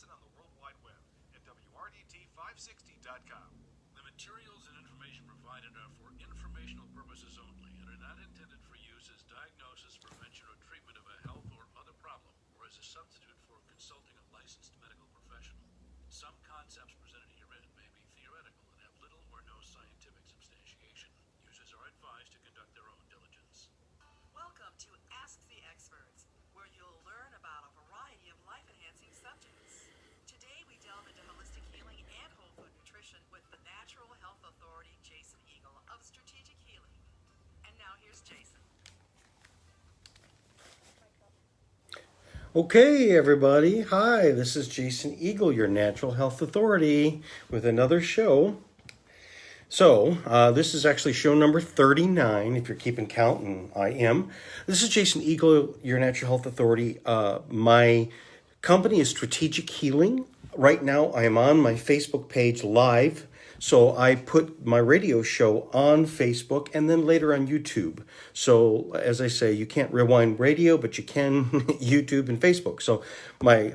listen on the World Wide Web at WRDT560.com. The materials and information provided are for informational purposes only and are not intended for use as diagnosis, prevention, or treatment of a health or other problem, or as a substitute for consulting a licensed medical professional. Some concepts presented herein may be theoretical and have little or no scientific substantiation. Users are advised to conduct their own diligence. Welcome to Ask the Experts, where you'll learn about a variety of life-enhancing subjects. Today we delve into holistic healing and whole food nutrition with the Natural Health Authority, Jason Eagle of Strategic Healing. And now here's Jason. Okay, everybody. Hi, this is Jason Eagle, your Natural Health Authority, with another show. So, this is actually show number 39, if you're keeping count, and I am. This is Jason Eagle, your Natural Health Authority. My company is Strategic Healing. Right now, I am on my Facebook page live. So I put my radio show on Facebook and then later on YouTube. So as I say, you can't rewind radio, but you can YouTube and Facebook. So my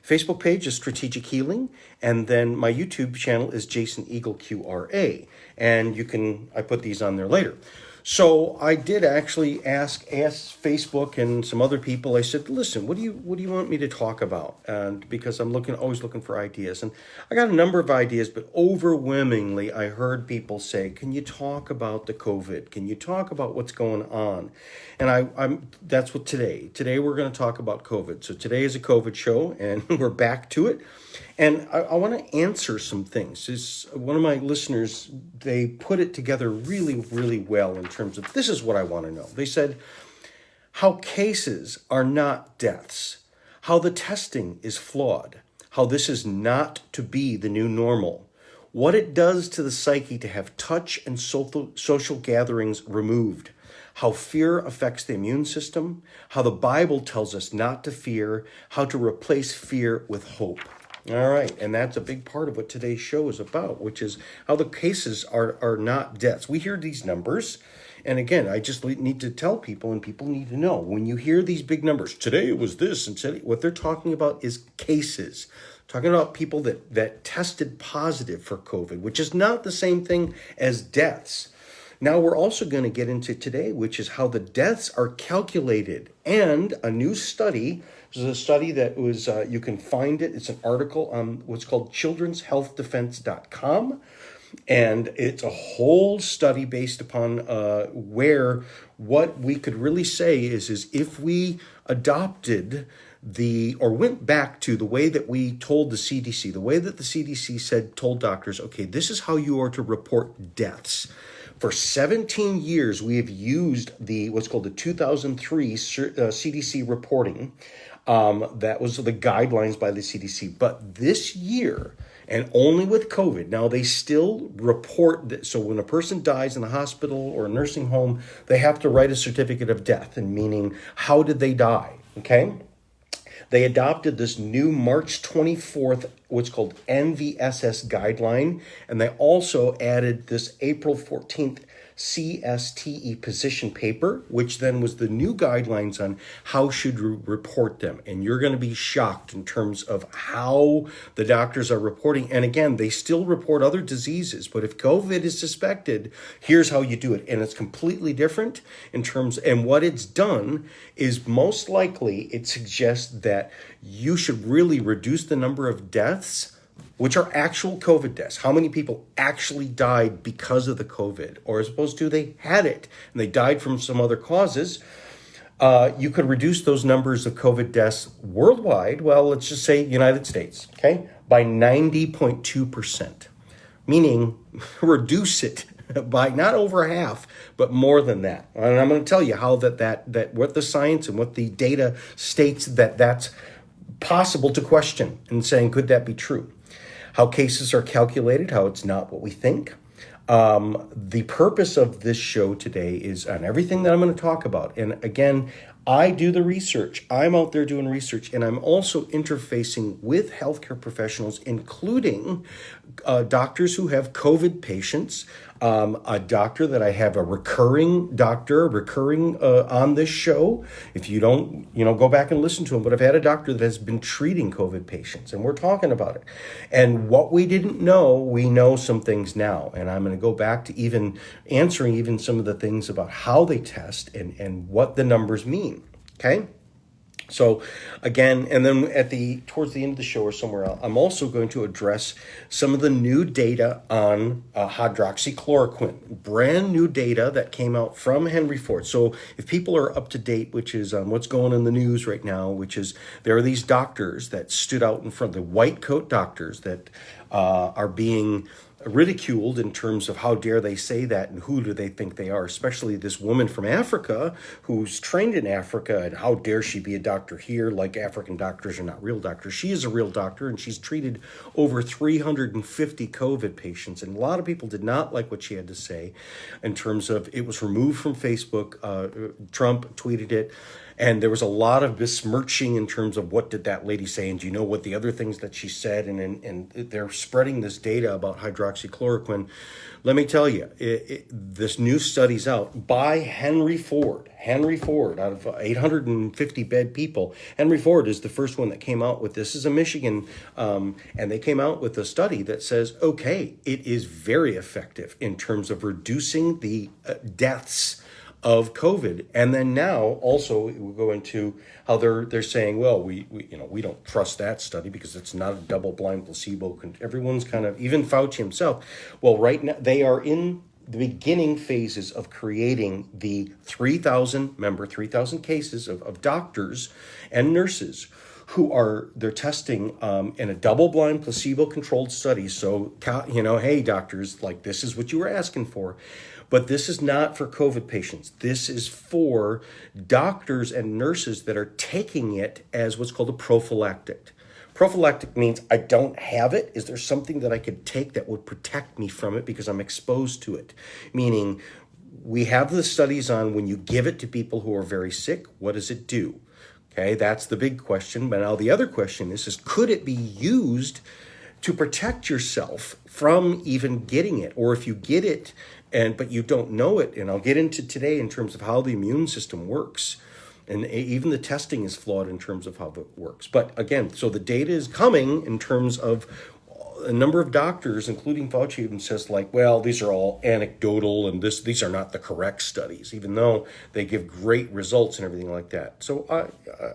Facebook page is Strategic Healing, and then my YouTube channel is Jason Eagle QRA. And I put these on there later. So I did actually ask Facebook and some other people. I said, "Listen, what do you want me to talk about?" And because I'm always looking for ideas, and I got a number of ideas, but overwhelmingly, I heard people say, "Can you talk about the COVID? Can you talk about what's going on?" And that's what today we're going to talk about COVID. So today is a COVID show, and we're back to it. And I want to answer some things. One of my listeners, they put it together really, really well in terms of, this is what I want to know. They said, how cases are not deaths, how the testing is flawed, how this is not to be the new normal, what it does to the psyche to have touch and social gatherings removed, how fear affects the immune system, how the Bible tells us not to fear, how to replace fear with hope. All right, and that's a big part of what today's show is about, which is how the cases are not deaths. We hear these numbers, and again, I just need to tell people, and people need to know, when you hear these big numbers, today it was this, and today, what they're talking about is cases. Talking about people that tested positive for COVID, which is not the same thing as deaths. Now we're also going to get into today, which is how the deaths are calculated, and a new study. This is a study that was, you can find it. It's an article on what's called children'shealthdefense.com. And it's a whole study based upon what we could really say is if we adopted or went back to the way that we told the CDC, the way that the CDC told doctors, okay, this is how you are to report deaths. For 17 years, we have used what's called the 2003 CDC reporting. That was the guidelines by the CDC. But this year, and only with COVID, now they still report that. So when a person dies in a hospital or a nursing home, they have to write a certificate of death, and meaning how did they die, okay? They adopted this new March 24th, what's called NVSS guideline, and they also added this April 14th CSTE position paper, which then was the new guidelines on how should you report them. And you're going to be shocked in terms of how the doctors are reporting. And again, they still report other diseases, but if COVID is suspected, here's how you do it. And it's completely different in terms, and what it's done is most likely it suggests that you should really reduce the number of deaths, which are actual COVID deaths. How many people actually died because of the COVID, or as opposed to they had it and they died from some other causes. You could reduce those numbers of COVID deaths worldwide, well, let's just say United States, okay, by 90.2%, meaning reduce it by not over half, but more than that. And I'm going to tell you how that what the science and what the data states that's possible to question, and saying, could that be true? How cases are calculated, how it's not what we think. The purpose of this show today is on everything that I'm going to talk about. And again, I do the research. I'm out there doing research, and I'm also interfacing with healthcare professionals, including doctors who have COVID patients. A doctor that I have, a recurring doctor, on this show. If you don't, go back and listen to him. But I've had a doctor that has been treating COVID patients, and we're talking about it. And what we didn't know, we know some things now. And I'm going to go back to even answering even some of the things about how they test and what the numbers mean. Okay? So again, and then towards the end of the show or somewhere else, I'm also going to address some of the new data on hydroxychloroquine, brand new data that came out from Henry Ford. So if people are up to date, which is what's going on in the news right now, which is there are these doctors that stood out in front, the white coat doctors that are being ridiculed in terms of how dare they say that and who do they think they are, especially this woman from Africa who's trained in Africa, and how dare she be a doctor here, like African doctors are not real doctors. She is a real doctor, and she's treated over 350 COVID patients, and a lot of people did not like what she had to say in terms of it was removed from Facebook. Trump tweeted it. And there was a lot of besmirching in terms of what did that lady say, and do you know what the other things that she said, and they're spreading this data about hydroxychloroquine. Let me tell you, this new study's out by Henry Ford, out of 850 bed people. Henry Ford is the first one that came out with this. This is a Michigan, and they came out with a study that says, okay, it is very effective in terms of reducing the deaths of COVID. And then now also we'll go into how they're saying, well, we don't trust that study because it's not a double-blind placebo. Everyone's kind of, even Fauci himself. Well, right now they are in the beginning phases of creating the 3,000 cases of doctors and nurses who they're testing in a double-blind placebo-controlled study. So, hey, doctors, like this is what you were asking for. But this is not for COVID patients. This is for doctors and nurses that are taking it as what's called a prophylactic. Prophylactic means I don't have it. Is there something that I could take that would protect me from it because I'm exposed to it? Meaning we have the studies on when you give it to people who are very sick, what does it do? Okay, that's the big question. But now the other question is could it be used to protect yourself from even getting it? Or if you get it, but you don't know it, and I'll get into today in terms of how the immune system works, and even the testing is flawed in terms of how it works. But again, so the data is coming in terms of a number of doctors, including Fauci, even says like, well, these are all anecdotal, and these are not the correct studies, even though they give great results and everything like that. So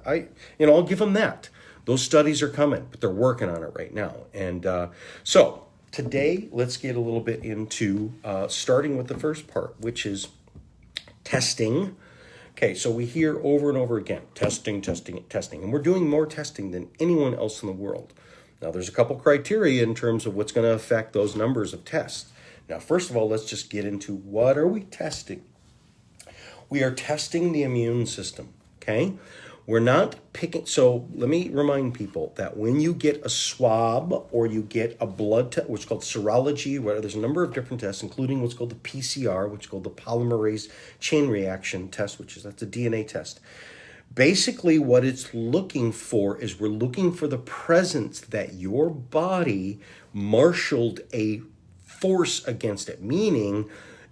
I'll give them that. Those studies are coming, but they're working on it right now, and so. Today, let's get a little bit into starting with the first part, which is testing. Okay, so we hear over and over again, testing. And we're doing more testing than anyone else in the world. Now, there's a couple criteria in terms of what's going to affect those numbers of tests. Now, first of all, let's just get into what are we testing? We are testing the immune system, okay? We're not picking, so let me remind people that when you get a swab or you get a blood test, which is called serology, where there's a number of different tests, including what's called the PCR, which is called the Polymerase chain reaction test, that's a DNA test. Basically, what it's looking for is we're looking for the presence that your body marshaled a force against it, meaning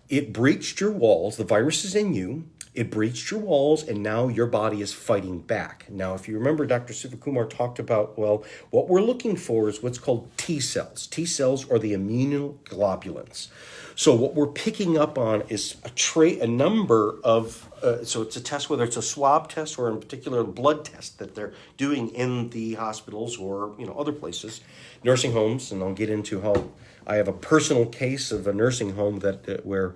it breached your walls, the virus is in you, it breached your walls, and now your body is fighting back. Now, if you remember, Dr. Sivakumar talked about, well, what we're looking for is what's called T cells. T cells are the immunoglobulins. So what we're picking up on is a number of, so it's a test, whether it's a swab test or in particular a blood test that they're doing in the hospitals or other places, nursing homes, and I'll get into how I have a personal case of a nursing home that where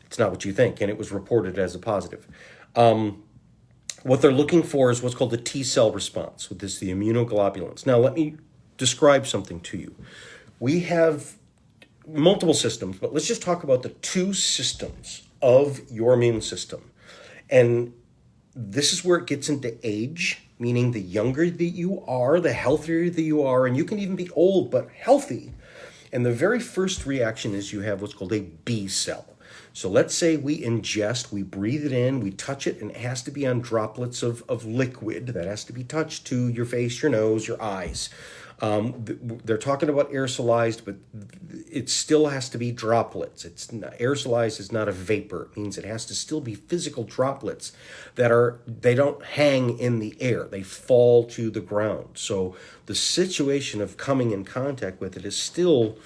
it's not what you think, and it was reported as a positive. What they're looking for is what's called the T cell response, with the immunoglobulins. Now, let me describe something to you. We have multiple systems, but let's just talk about the two systems of your immune system. And this is where it gets into age, meaning the younger that you are, the healthier that you are, and you can even be old but healthy. And the very first reaction is you have what's called a B cell. So let's say we ingest, we breathe it in, we touch it, and it has to be on droplets of liquid that has to be touched to your face, your nose, your eyes. They're talking about aerosolized, but it still has to be droplets. It's not, aerosolized is not a vapor. It means it has to still be physical droplets they don't hang in the air. They fall to the ground. So the situation of coming in contact with it is still,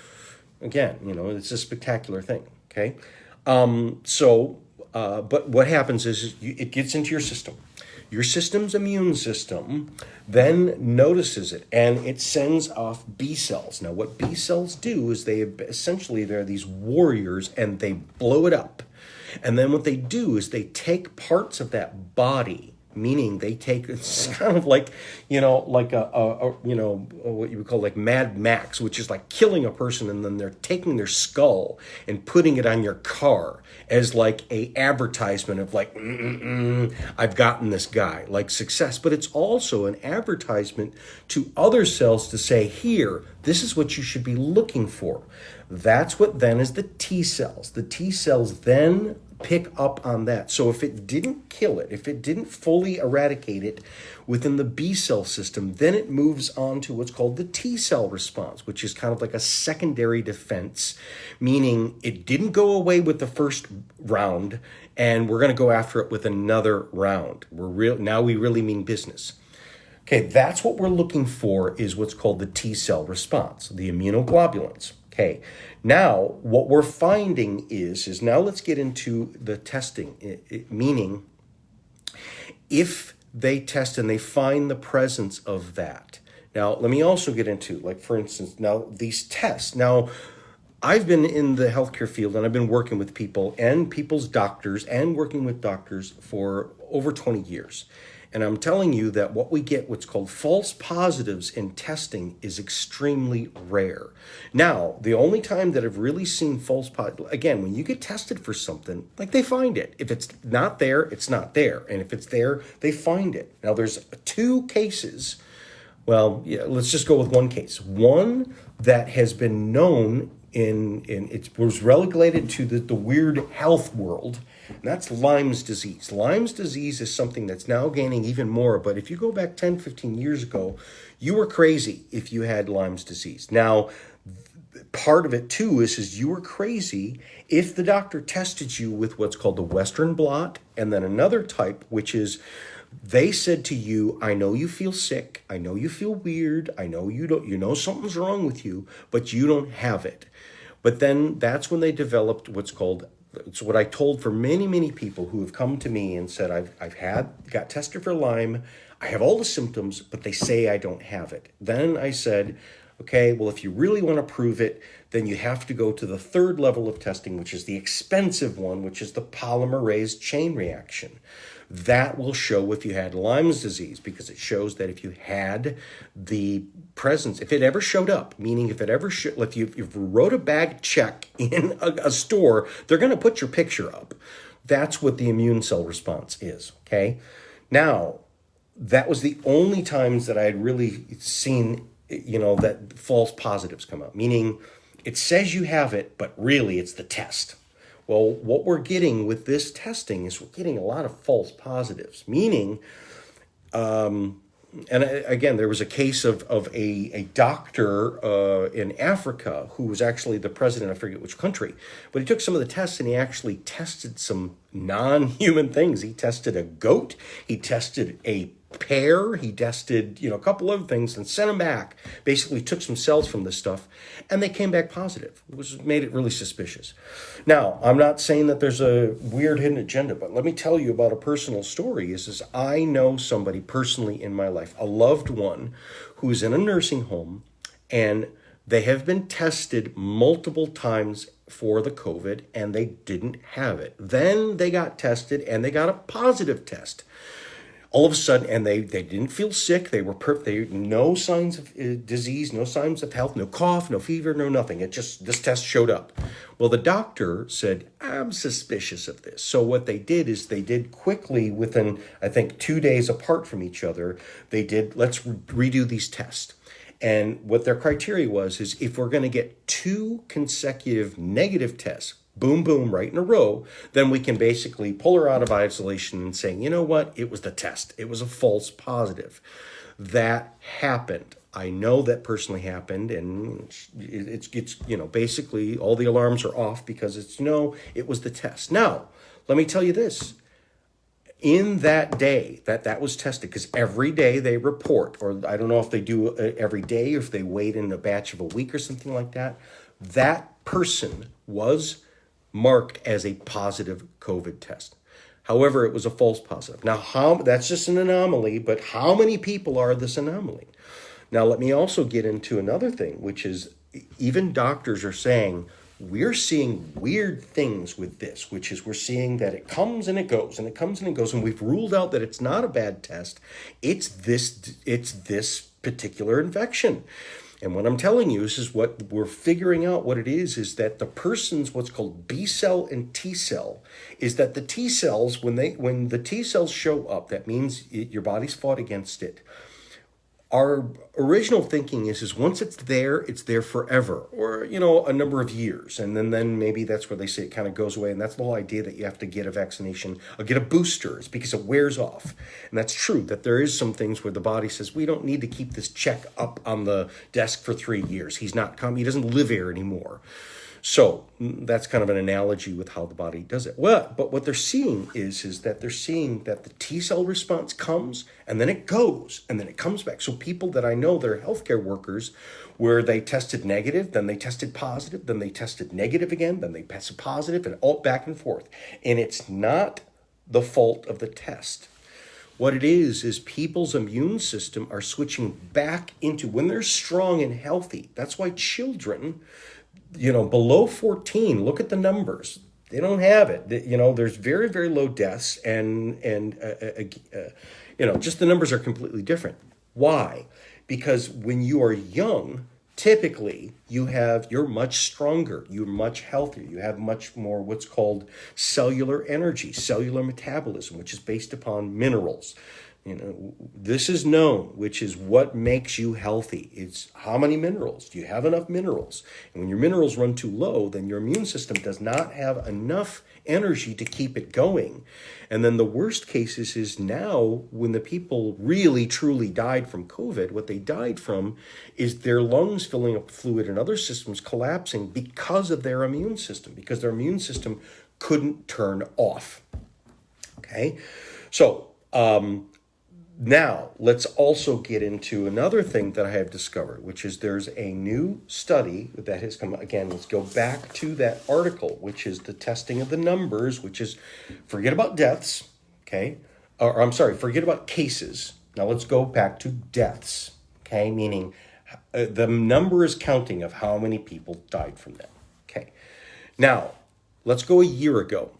again, it's a spectacular thing. Okay. But what happens is it gets into your system. Your system's immune system then notices it, and it sends off B cells. Now, what B cells do is they're these warriors, and they blow it up. And then what they do is they take parts of that body, meaning it's kind of like, what you would call like Mad Max, which is like killing a person, and then they're taking their skull and putting it on your car as like a advertisement of like, I've gotten this guy, like success. But it's also an advertisement to other cells to say, here, this is what you should be looking for. That's what then is the T cells. The T cells then pick up on that. So if it didn't kill it, if it didn't fully eradicate it within the B cell system, then it moves on to what's called the T cell response, which is kind of like a secondary defense, meaning it didn't go away with the first round, and we're going to go after it with another round. Now we really mean business. Okay, that's what we're looking for, is what's called the T cell response, the immunoglobulins. Okay, now what we're finding is now let's get into the testing, meaning if they test and they find the presence of that. Now, let me also get into, like, for instance, now these tests. Now, I've been in the healthcare field, and I've been working with people and people's doctors and working with doctors for over 20 years. And I'm telling you that what we get, what's called false positives in testing, is extremely rare. Now, the only time that I've really seen false positives, again, when you get tested for something, like, they find it. If it's not there, it's not there. And if it's there, they find it. Now, there's two cases. Well, yeah, let's just go with one case. One that has been known it was relegated to the weird health world, and that's Lyme's disease. Lyme's disease is something that's now gaining even more, but if you go back 10, 15 years ago, you were crazy if you had Lyme's disease. Now, part of it too is you were crazy if the doctor tested you with what's called the Western blot, and then another type, which is they said to you, I know you feel sick, I know you feel weird, I know you know something's wrong with you, but you don't have it. But then that's when they developed it's what I told for many, many people who have come to me and said, got tested for Lyme, I have all the symptoms, but they say I don't have it. Then I said, okay, well, if you really want to prove it, then you have to go to the third level of testing, which is the expensive one, which is the polymerase chain reaction. That will show if you had Lyme's disease, because it shows that if you had the presence, if it ever showed up, meaning if you wrote a bag check in a store, they're going to put your picture up. That's what the immune cell response is, okay? Now, that was the only times that I had really seen, that false positives come up, meaning it says you have it, but really it's the test. Well, what we're getting with this testing is we're getting a lot of false positives, meaning, and again, there was a case of a doctor in Africa who was actually the president, I forget which country, but he took some of the tests and he actually tested some non-human things. He tested a goat, he tested a pear, he tested, a couple other things and sent them back, basically took some cells from this stuff, and they came back positive, which made it really suspicious. Now, I'm not saying that there's a weird hidden agenda, but let me tell you about a personal story. Is I know somebody personally in my life, a loved one, who is in a nursing home, and they have been tested multiple times for the COVID, and they didn't have it. Then they got tested, and they got a positive test. All of a sudden, and they didn't feel sick. They were no signs of disease, no signs of health, no cough, no fever, no nothing. This test showed up. Well, the doctor said, I'm suspicious of this. So what they did is they did quickly, within, I think, 2 days apart from each other, let's redo these tests. And what their criteria is if we're going to get 2 consecutive negative tests, boom, boom, right in a row, then we can basically pull her out of isolation and saying, you know what, it was the test. It was a false positive. That happened. I know that personally happened, and it's basically all the alarms are off because it was the test. Now, let me tell you this. In that day that was tested, because every day they report, or I don't know if they do every day or if they wait in a batch of a week or something like that, that person was marked as a positive COVID test. However, it was a false positive. Now, that's just an anomaly, but how many people are this anomaly? Now, let me also get into another thing, which is even doctors are saying, we're seeing weird things with this, which is we're seeing that it comes and it goes and it comes and it goes. And we've ruled out that it's not a bad test. It's this particular infection. And what I'm telling you is what we're figuring out what it is that the person's what's called B cell and T cell is that the T cells, when the T cells show up, that means your body's fought against it. Our original thinking is once it's there forever, or, a number of years. And then maybe that's where they say it kind of goes away. And that's the whole idea that you have to get a vaccination or get a booster. It's because it wears off. And that's true, that there is some things where the body says, we don't need to keep this check up on the desk for 3 years. He doesn't live here anymore. So that's kind of an analogy with how the body does it. Well, but what they're seeing is that they're seeing that the T cell response comes and then it goes and then it comes back. So people that I know that are healthcare workers, where they tested negative, then they tested positive, then they tested negative again, then they tested positive, and all back and forth. And it's not the fault of the test. What it is people's immune system are switching back into when they're strong and healthy. That's why children, below 14, look at the numbers. They don't have it. There's very, very low deaths, and just the numbers are completely different. Why? Because when you are young, typically you're much stronger, you're much healthier, you have much more what's called cellular energy, cellular metabolism, which is based upon minerals. This is known, which is what makes you healthy. It's how many minerals. Do you have enough minerals? And when your minerals run too low, then your immune system does not have enough energy to keep it going. And then the worst cases is now when the people really, truly died from COVID, what they died from is their lungs filling up with fluid and other systems collapsing because of their immune system, because their immune system couldn't turn off. Okay? So, now, let's also get into another thing that I have discovered, which is there's a new study that has come. Again, let's go back to that article, which is the testing of the numbers, which is forget about deaths, okay? Forget about cases. Now let's go back to deaths, okay? Meaning the number is counting of how many people died from that, okay? Now, let's go a year ago.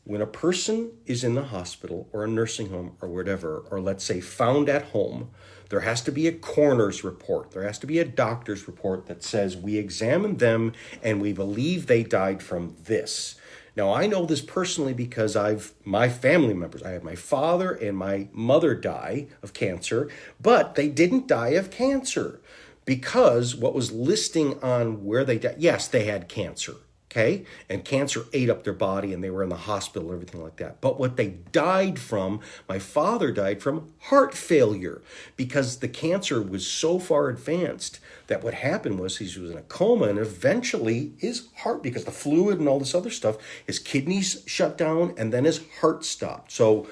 When a person is in the hospital or a nursing home or whatever, or let's say found at home, there has to be a coroner's report. There has to be a doctor's report that says we examined them and we believe they died from this. Now, I know this personally because my family members, I have my father and my mother die of cancer, but they didn't die of cancer because what was listing on where they died, yes, they had cancer. Okay, and cancer ate up their body and they were in the hospital and everything like that. But what they died from, my father died from heart failure because the cancer was so far advanced that what happened was he was in a coma and eventually his heart, because the fluid and all this other stuff, his kidneys shut down and then his heart stopped. So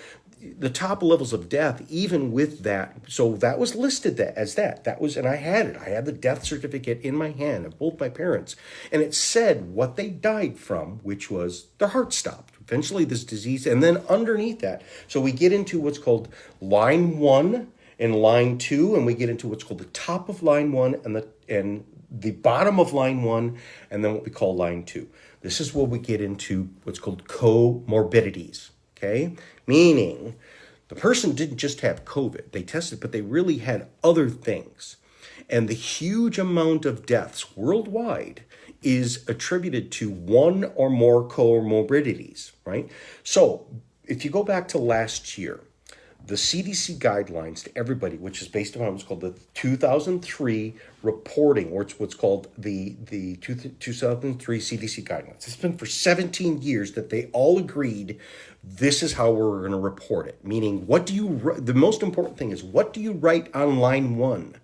the top levels of death, even with that, so that was listed as that. That was, and I had it. I had the death certificate in my hand of both my parents. And it said what they died from, which was their heart stopped. Eventually this disease, and then underneath that, so we get into what's called line 1 and line 2, and we get into what's called the top of line 1 and the bottom of line 1, and then what we call line 2. This is where we get into what's called co-morbidities. Okay, meaning the person didn't just have COVID. They tested, but they really had other things. And the huge amount of deaths worldwide is attributed to one or more comorbidities, right? So if you go back to last year, the CDC guidelines to everybody, which is based upon what's called the 2003 reporting, or it's what's called the 2003 CDC guidelines. It's been for 17 years that they all agreed this is how we're going to report it. Meaning, the most important thing is, what do you write on line 1?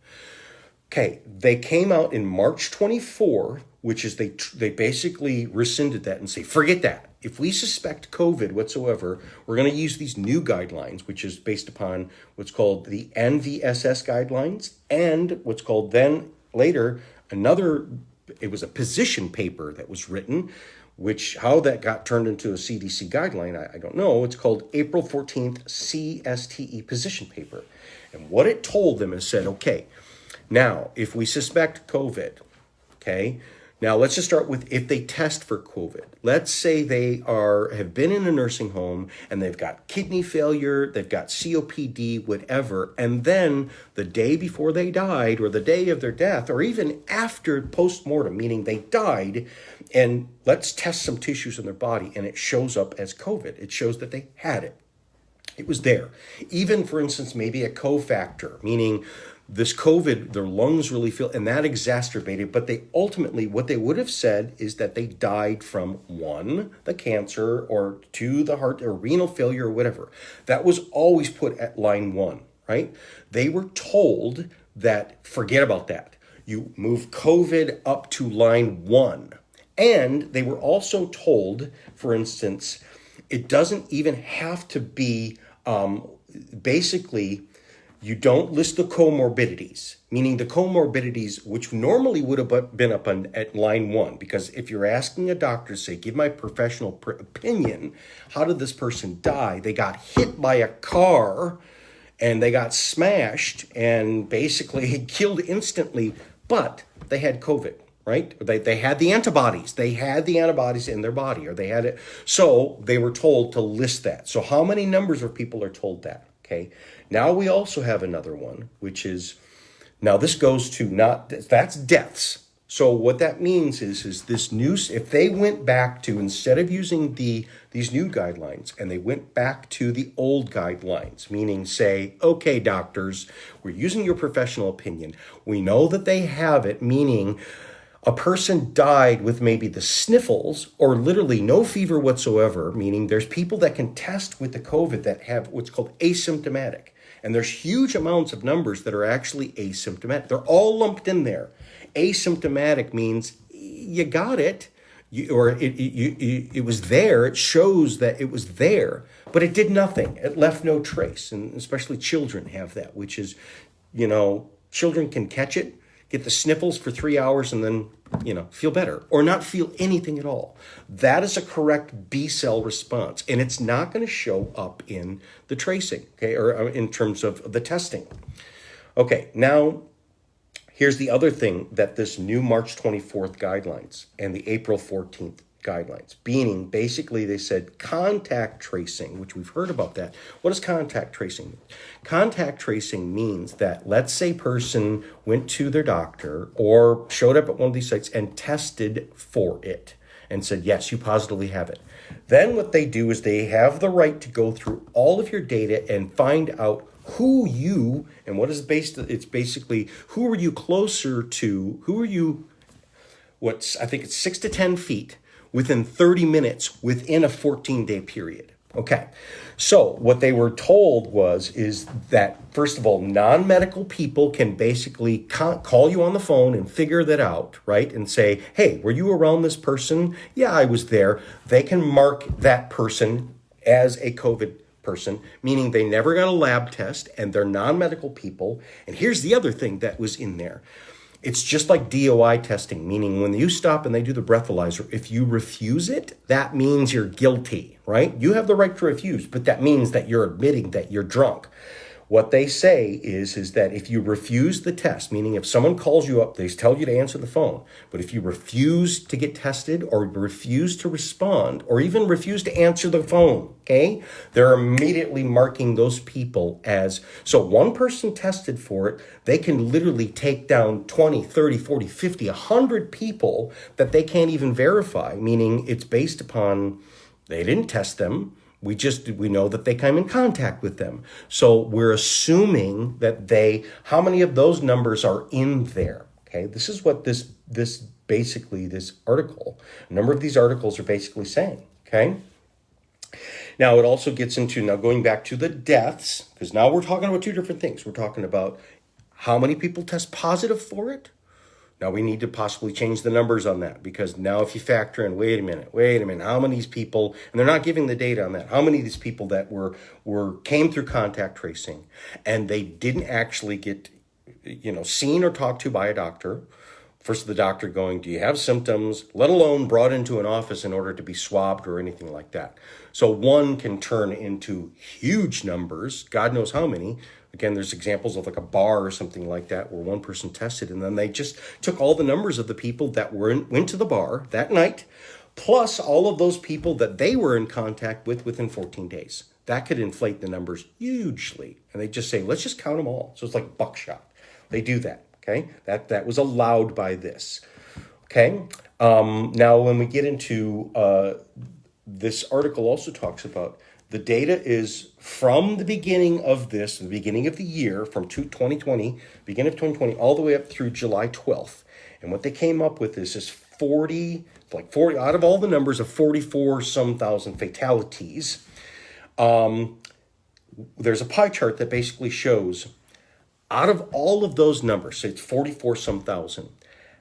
Okay, they came out in March 24, which is they basically rescinded that and say, forget that. If we suspect COVID whatsoever, we're going to use these new guidelines, which is based upon what's called the NVSS guidelines and what's called then later it was a position paper that was written, which how that got turned into a CDC guideline, I don't know. It's called April 14th CSTE position paper. And what it told them is said, okay, now if we suspect COVID, okay, now let's just start with if they test for COVID. Let's say they have been in a nursing home and they've got kidney failure, they've got COPD, whatever, and then the day before they died or the day of their death or even after post-mortem, meaning they died, and let's test some tissues in their body and it shows up as COVID. It shows that they had it. It was there. Even, for instance, maybe a cofactor, meaning this COVID, their lungs really feel, and that exacerbated, but they ultimately, what they would have said is that they died from 1, the cancer, or 2, the heart or renal failure or whatever. That was always put at line 1, right? They were told that, forget about that. You move COVID up to line 1. And they were also told, for instance, it doesn't even have to be, basically, you don't list the comorbidities, meaning the comorbidities, which normally would have been up at line 1, because if you're asking a doctor to say, give my professional opinion, how did this person die? They got hit by a car and they got smashed and basically killed instantly, but they had COVID, right? They had the antibodies. They had the antibodies in their body, or they had it. So they were told to list that. So how many numbers of people are told that? Okay. Now we also have another one, which is, now this goes to that's deaths. So what that means is this new, if they went back to, instead of using these new guidelines, and they went back to the old guidelines, meaning say, okay, doctors, we're using your professional opinion. We know that they have it, meaning a person died with maybe the sniffles or literally no fever whatsoever, meaning there's people that can test with the COVID that have what's called asymptomatic. And there's huge amounts of numbers that are actually asymptomatic. They're all lumped in there. Asymptomatic means you got it, it was there. It shows that it was there, but it did nothing. It left no trace. And especially children have that, which is, children can catch it, get the sniffles for 3 hours, and then, feel better or not feel anything at all. That is a correct B cell response, and it's not going to show up in the tracing, okay, or in terms of the testing. Okay, now here's the other thing that this new March 24th guidelines and the April 14th guidelines, meaning basically they said contact tracing, which we've heard about that. What does contact tracing mean? Contact tracing means that, let's say person went to their doctor or showed up at one of these sites and tested for it and said, yes, you positively have it. Then what they do is they have the right to go through all of your data and find out who you, and what is it's basically, who are you closer to, who are you, I think it's 6 to 10 feet within 30 minutes within a 14-day period. Okay, so what they were told is that, first of all, non-medical people can basically call you on the phone and figure that out, right? And say, hey, were you around this person? Yeah, I was there. They can mark that person as a COVID person, meaning they never got a lab test and they're non-medical people. And here's the other thing that was in there. It's just like DOI testing, meaning when you stop and they do the breathalyzer, if you refuse it, that means you're guilty, right? You have the right to refuse, but that means that you're admitting that you're drunk. What they say is that if you refuse the test, meaning if someone calls you up, they tell you to answer the phone, but if you refuse to get tested or refuse to respond or even refuse to answer the phone, okay, they're immediately marking those people as, so one person tested for it, they can literally take down 20, 30, 40, 50, 100 people that they can't even verify, meaning it's based upon they didn't test them. We know that they come in contact with them. So we're assuming that how many of those numbers are in there? Okay, this is what this article, a number of these articles are basically saying, okay? Now it also gets into, now going back to the deaths, because now we're talking about two different things. We're talking about how many people test positive for it. Now we need to possibly change the numbers on that, because now if you factor in, wait a minute, how many of these people, and they're not giving the data on that, how many of these people that came through contact tracing and they didn't actually get, seen or talked to by a doctor. First the doctor going, do you have symptoms, let alone brought into an office in order to be swabbed or anything like that. So one can turn into huge numbers, God knows how many. Again, there's examples of like a bar or something like that where one person tested and then they just took all the numbers of the people that went to the bar that night, plus all of those people that they were in contact with within 14 days. That could inflate the numbers hugely. And they just say, let's just count them all. So it's like buckshot. They do that, okay? That was allowed by this, okay? Now, when we get into this article also talks about the data is from the beginning of the beginning of the year, from 2020, beginning of 2020, all the way up through July 12th. And what they came up with is 40 out of all the numbers of 44-some thousand fatalities. There's a pie chart that basically shows out of all of those numbers, so it's 44-some thousand,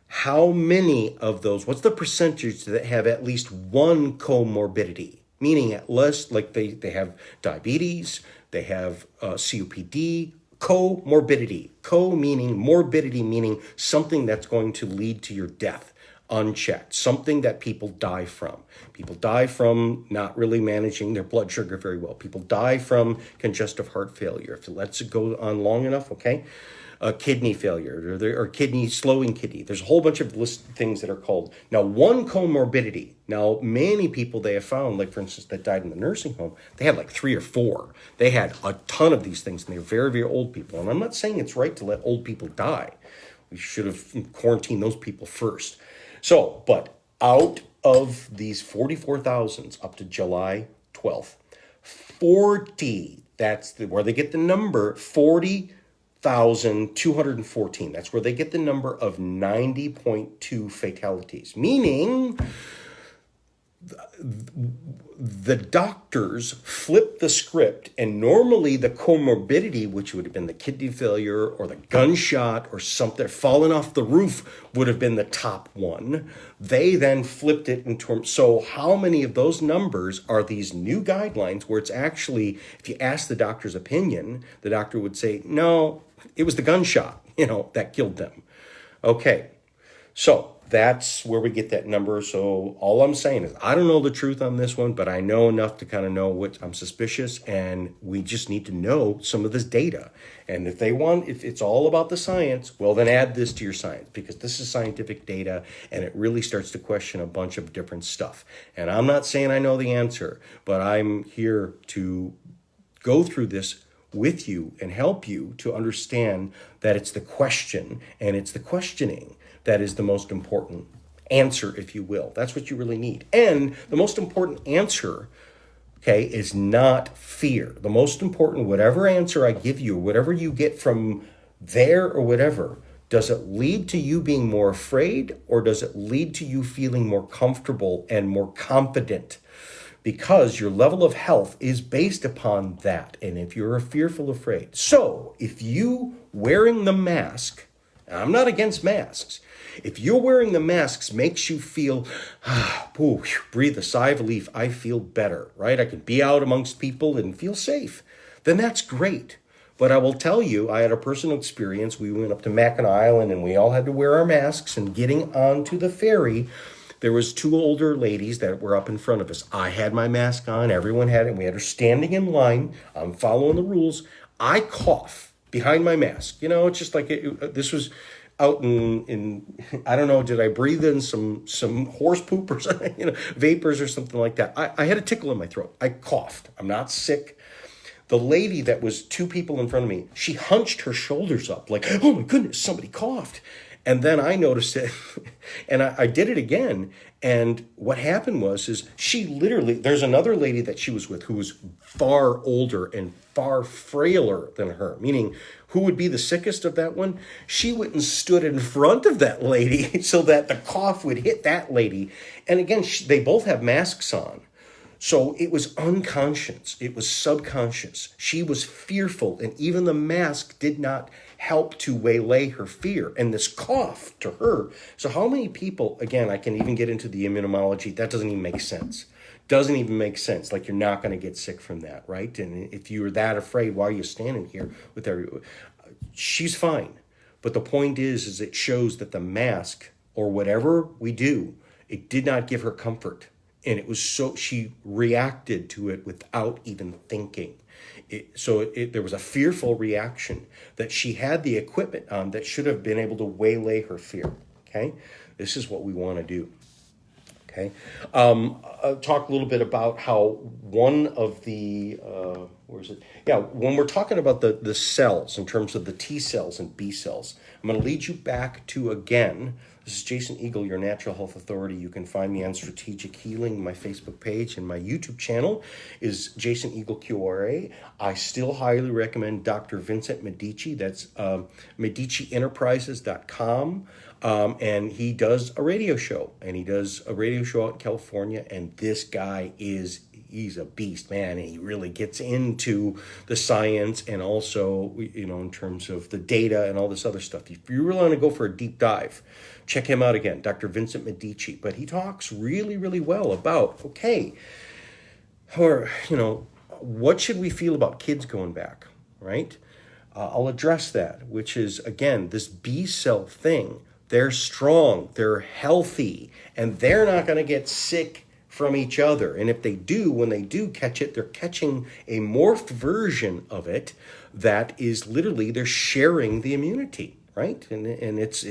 how many of those, what's the percentage that have at least one comorbidity? Meaning at least, like they have diabetes, they have COPD, comorbidity. Meaning morbidity, meaning something that's going to lead to your death unchecked, something that people die from. People die from not really managing their blood sugar very well. People die from congestive heart failure. If it lets it go on long enough, okay? Kidney failure or slowing kidney. There's a whole bunch of things that are called. Now, one comorbidity. Now, many people they have found, like for instance, that died in the nursing home, they had like 3 or 4. They had a ton of these things, and they're very, very old people. And I'm not saying it's right to let old people die. We should have quarantined those people first. So, but out of these 44,000 up to July 12th, 40, that's where they get the number 40,214. That's where they get the number of 90.2 fatalities, meaning the doctors flip the script, and normally the comorbidity, which would have been the kidney failure or the gunshot or something falling off the roof, would have been the top one. They then flipped it in terms. So how many of those numbers are these new guidelines where it's actually, if you ask the doctor's opinion, the doctor would say, no, it was the gunshot, that killed them. Okay, so that's where we get that number. So all I'm saying is I don't know the truth on this one, but I know enough to kind of know what I'm suspicious, and we just need to know some of this data. And if it's all about the science, well, then add this to your science, because this is scientific data and it really starts to question a bunch of different stuff. And I'm not saying I know the answer, but I'm here to go through this with you and help you to understand that it's the question and it's the questioning that is the most important answer, if you will. That's what you really need. And the most important answer, okay, is not fear. The most important, whatever answer I give you, whatever you get from there or whatever, does it lead to you being more afraid, or does it lead to you feeling more comfortable and more confident? Because your level of health is based upon that. And if you're fearful, afraid. So if you wearing the mask, and I'm not against masks, if you're wearing the masks makes you feel, breathe a sigh of relief, I feel better, right? I can be out amongst people and feel safe, then that's great. But I will tell you, I had a personal experience. We went up to Mackinac Island and we all had to wear our masks, and getting onto the ferry, there was 2 older ladies that were up in front of us. I had my mask on, everyone had it, and we had her standing in line. I'm following the rules. I cough behind my mask. It's just like this was out in I don't know, did I breathe in some horse poop or something, vapors or something like that. I had a tickle in my throat. I coughed. I'm not sick. The lady that was 2 people in front of me, she hunched her shoulders up like, oh my goodness, somebody coughed. And then I noticed it and I did it again. And what happened is she literally, there's another lady that she was with who was far older and far frailer than her, meaning who would be the sickest of that one? She went and stood in front of that lady so that the cough would hit that lady. And again, they both have masks on. So it was unconscious. It was subconscious. She was fearful, and even the mask did not help to waylay her fear. And this cough to her. So how many people, again, I can even get into the immunology. That doesn't even make sense. Doesn't even make sense. Like, you're not going to get sick from that, right? And if you're that afraid, why are you standing here with everyone? She's fine. But the point is it shows that the mask, or whatever we do, it did not give her comfort. And it was she reacted to it without even thinking. There was a fearful reaction that she had the equipment on that should have been able to waylay her fear. Okay, this is what we want to do. Okay, I'll talk a little bit about how one of the when we're talking about the cells in terms of the T cells and B cells, I'm going to lead you back to again. This is Jason Eagle, your Natural Health Authority. You can find me on Strategic Healing, my Facebook page, and my YouTube channel is Jason Eagle QRA. I still highly recommend Dr. Vincent Medici. That's MediciEnterprises.com. And he does a radio show. And he does a radio show out in California. And this guy he's a beast, man. And he really gets into the science and also, in terms of the data and all this other stuff. If you really want to go for a deep dive, check him out again, Dr. Vincent Medici. But he talks really, really well about, what should we feel about kids going back, right? I'll address that, which is, again, this B cell thing. They're strong, they're healthy, and they're not going to get sick from each other. And if they do, when they do catch it, they're catching a morphed version of it that is literally, they're sharing the immunity, right? And it's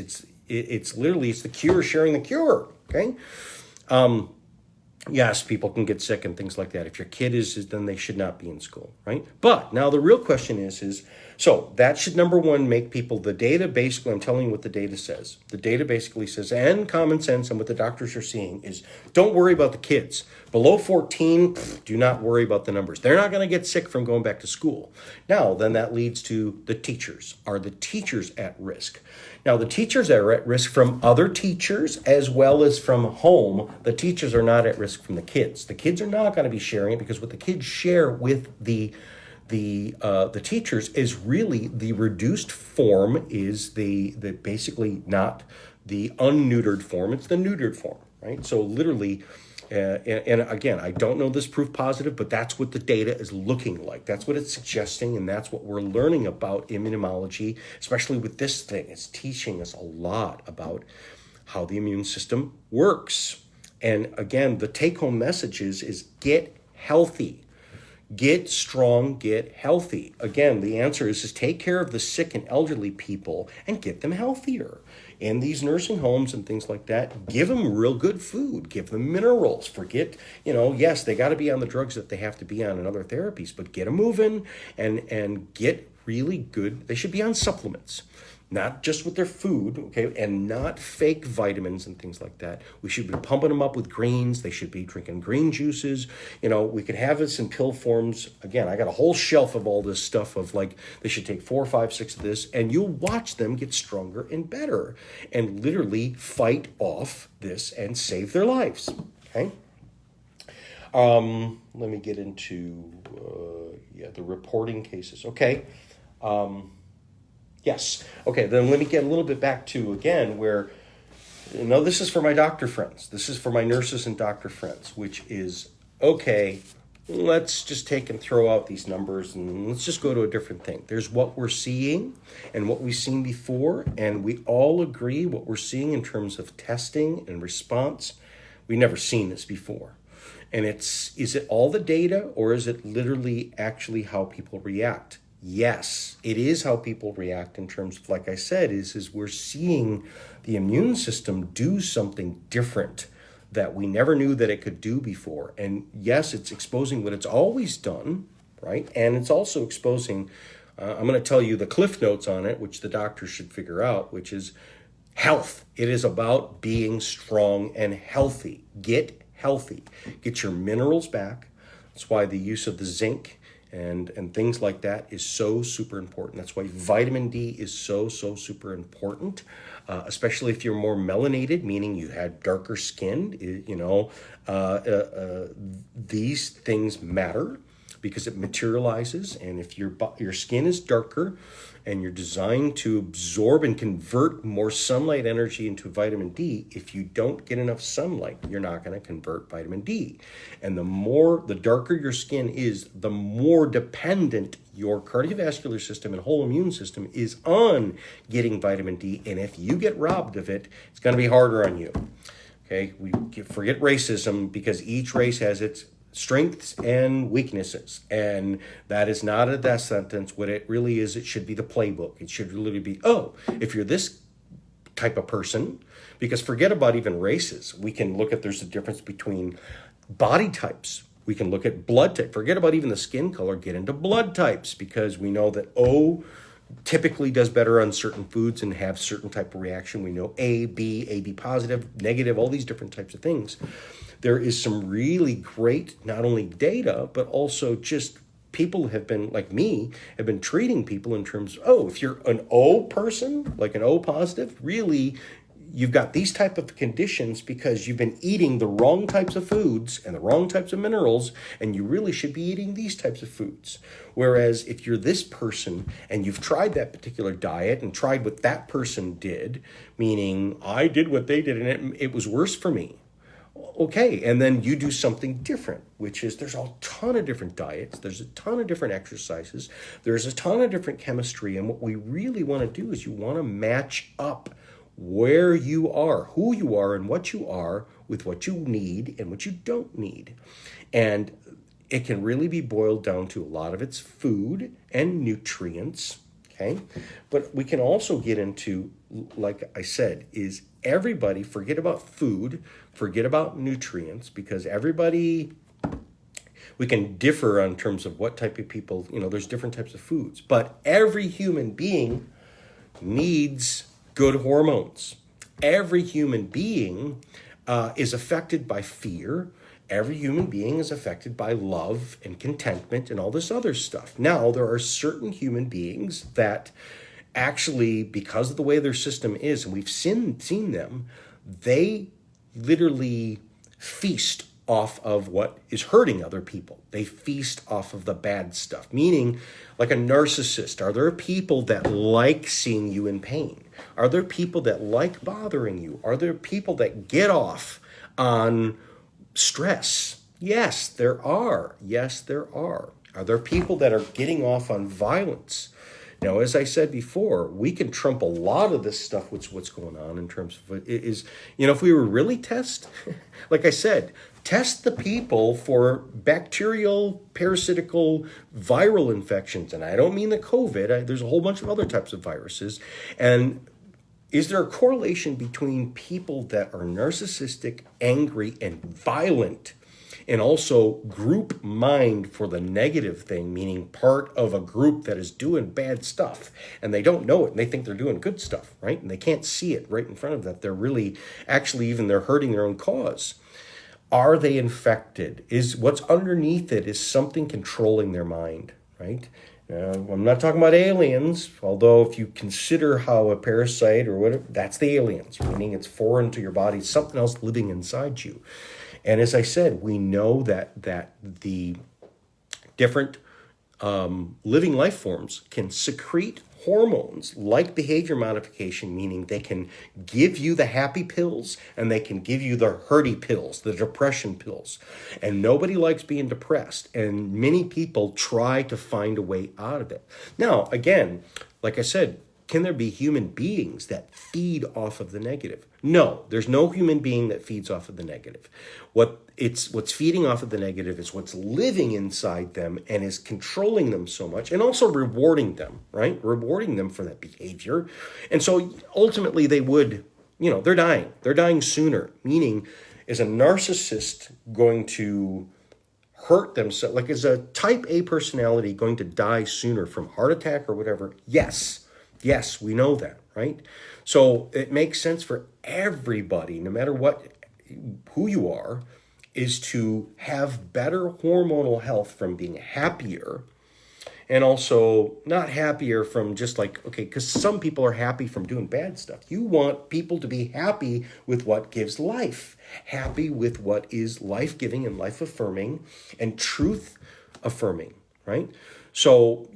literally, it's the cure sharing the cure, okay? Yes, people can get sick and things like that. If your kid is, then they should not be in school, right? But now the real question is, so that should, number one, make people, the data basically, I'm telling you what the data says. The data basically says, and common sense and what the doctors are seeing is, don't worry about the kids. Below 14, do not worry about the numbers. They're not going to get sick from going back to school. Now, then that leads to the teachers. Are the teachers at risk? Now, the teachers are at risk from other teachers as well as from home. The teachers are not at risk from the kids. The kids are not going to be sharing it because what the kids share with the teachers is really the reduced form, is the basically not the unneutered form, it's the neutered form, right? So literally, and again, I don't know this proof positive, but that's what the data is looking like. That's what it's suggesting, and that's what we're learning about immunology, especially with this thing. It's teaching us a lot about how the immune system works. And again, the take-home message is get healthy. Get strong, get healthy. Again, the answer is take care of the sick and elderly people and get them healthier. In these nursing homes and things like that, give them real good food, give them minerals. Forget, yes, they got to be on the drugs that they have to be on and other therapies, but get them moving and get really good. They should be on supplements. Not just with their food, okay, and not fake vitamins and things like that. We should be pumping them up with greens. They should be drinking green juices. We could have this in pill forms. Again, I got a whole shelf of all this stuff of they should take 4, 5, 6 of this, and you'll watch them get stronger and better and literally fight off this and save their lives, okay? Let me get into, the reporting cases, okay? Yes. Okay, then let me get a little bit back to, again, where, this is for my doctor friends. This is for my nurses and doctor friends, which is, okay, let's just take and throw out these numbers and let's just go to a different thing. There's what we're seeing and what we've seen before, and we all agree what we're seeing in terms of testing and response. We've never seen this before. And is it all the data, or is it literally actually how people react? Yes, it is how people react in terms of, like I said, is we're seeing the immune system do something different that we never knew that it could do before. And yes, it's exposing what it's always done, right? And it's also exposing, I'm going to tell you the cliff notes on it, which the doctors should figure out, which is health. It is about being strong and healthy. Get healthy. Get your minerals back. That's why the use of the zinc and things like that is so super important. That's why vitamin D is so super important, especially if you're more melanated, meaning you had darker skin. These things matter because it materializes, and if your skin is darker and you're designed to absorb and convert more sunlight energy into vitamin D, if you don't get enough sunlight, you're not going to convert vitamin D. And the darker your skin is, the more dependent your cardiovascular system and whole immune system is on getting vitamin D. And if you get robbed of it, it's going to be harder on you. Okay, forget racism, because each race has its strengths and weaknesses, and that is not a death sentence. What it really is, it should be the playbook. It should really be, if you're this type of person, because forget about even races. We can look at, there's a difference between body types. We can look at blood type. Forget about even the skin color, get into blood types, because we know that O typically does better on certain foods and have certain type of reaction. We know AB positive, negative, all these different types of things. There is some really great, not only data, but also just people have been, like me, have been treating people in terms of, if you're an O person, like an O positive, really, you've got these type of conditions because you've been eating the wrong types of foods and the wrong types of minerals, and you really should be eating these types of foods. Whereas if you're this person and you've tried that particular diet and tried what that person did, meaning I did what they did and it was worse for me. Okay, and then you do something different, which is there's a ton of different diets, there's a ton of different exercises, there's a ton of different chemistry, and what we really want to do is you want to match up where you are, who you are, and what you are with what you need and what you don't need. And it can really be boiled down to a lot of it's food and nutrients, okay? But we can also get into, like I said, is everybody, forget about food, forget about nutrients, because we can differ on terms of what type of people, there's different types of foods, but every human being needs good hormones. Every human being is affected by fear. Every human being is affected by love and contentment and all this other stuff. Now, there are certain human beings that actually, because of the way their system is, and we've seen them, they literally feast off of what is hurting other people. They feast off of the bad stuff, meaning like a narcissist. Are there people that like seeing you in pain? Are there people that like bothering you? Are there people that get off on stress? Yes, there are. Yes, there are. Are there people that are getting off on violence? Now, as I said before, we can trump a lot of this stuff with what's going on in terms of it is, if we were really like I said, test the people for bacterial, parasitical, viral infections. And I don't mean the COVID. There's a whole bunch of other types of viruses. And is there a correlation between people that are narcissistic, angry, and violent, and also group mind for the negative thing, meaning part of a group that is doing bad stuff, and they don't know it, and they think they're doing good stuff, right? And they can't see it right in front of them. They're really, actually, they're hurting their own cause. Are they infected? Is what's underneath it is something controlling their mind, right? I'm not talking about aliens, although if you consider how a parasite or whatever, that's the aliens, meaning it's foreign to your body, something else living inside you. And as I said, we know that the different living life forms can secrete hormones like behavior modification, meaning they can give you the happy pills and they can give you the hurty pills, the depression pills. And nobody likes being depressed. And many people try to find a way out of it. Now, again, like I said, can there be human beings that feed off of the negative? No, there's no human being that feeds off of the negative. What's feeding off of the negative is what's living inside them and is controlling them so much, and also rewarding them, right? Rewarding them for that behavior. And so ultimately they would, they're dying. They're dying sooner, meaning is a narcissist going to hurt themselves? Like, is a type A personality going to die sooner from heart attack or whatever? Yes. Yes, we know that, right? So it makes sense for everybody, no matter who you are, is to have better hormonal health from being happier, and also not happier from just like, okay, because some people are happy from doing bad stuff. You want people to be happy with what gives life, happy with what is life-giving and life-affirming and truth-affirming, right? So,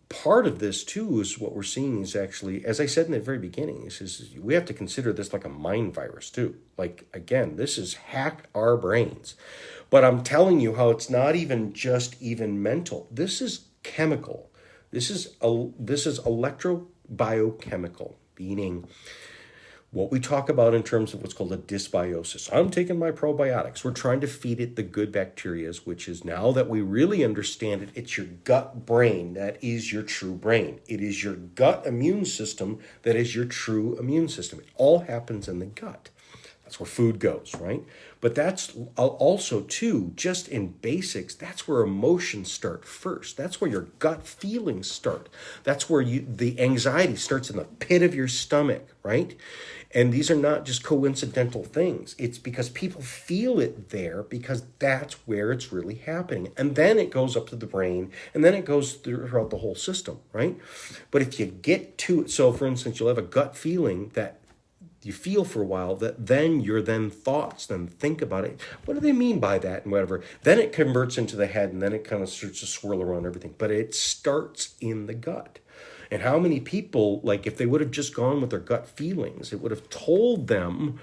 part of this too is what we're seeing is actually, as I said in the very beginning, is we have to consider this like a mind virus too. Like, again, this has hacked our brains. But I'm telling you how it's not even just even mental. This is chemical. This is electrobiochemical, meaning what we talk about in terms of what's called a dysbiosis. I'm taking my probiotics. We're trying to feed it the good bacteria, which is, now that we really understand it, it's your gut brain that is your true brain. It is your gut immune system that is your true immune system. It all happens in the gut. That's where food goes, right? But that's also, too, just in basics, that's where emotions start first. That's where your gut feelings start. That's where the anxiety starts in the pit of your stomach, right? And these are not just coincidental things. It's because people feel it there because that's where it's really happening. And then it goes up to the brain, and then it goes throughout the whole system, right? But if you get to it, so for instance, you'll have a gut feeling that you feel for a while, that then your thoughts then think about it. What do they mean by that and whatever? Then it converts into the head, and then it kind of starts to swirl around everything. But it starts in the gut. And how many people, like, if they would have just gone with their gut feelings, it would have told them,